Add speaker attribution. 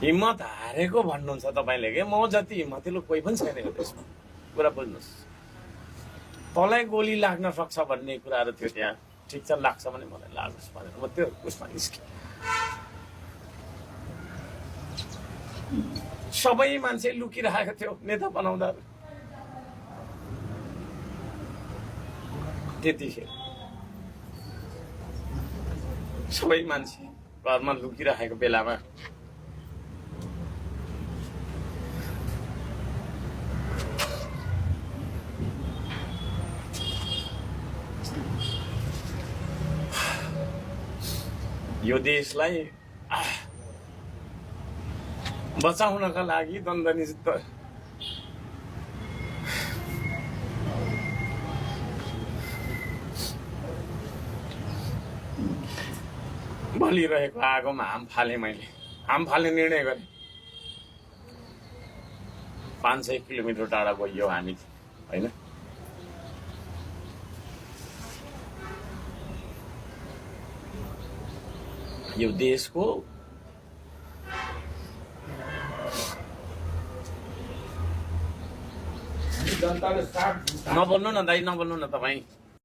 Speaker 1: हिम्मत हारेको भन्नुहुन्छ तपाईँले के म जति हिम्मतिलो कोही पनि छैन यो देशमा कुरा बुझ्नुहोस् तँलाई गोली लाग्न सक्छ भन्ने कुराहरू थियो त्यहाँ ठिक छ लाग्छ भने मलाई लागोस् भनेर म त्यो उसमा निस्केँ सबै मान्छे लुकिरहेको थियो नेता बनाउँदा त्यतिखेर सबै मान्छे घरमा लुकिरहेको बेलामा यो देशलाई बचाउनका लागि द्वन्द्वनियुक्त बलिरहेको आगोमा हाम फाले मैले हाम फाल्ने निर्णय गरेँ 500 किलोमिटर टाढा गइयो हामी हैन यो देशको नबोल्नु न दाइ नबोल्नु न तपाईँ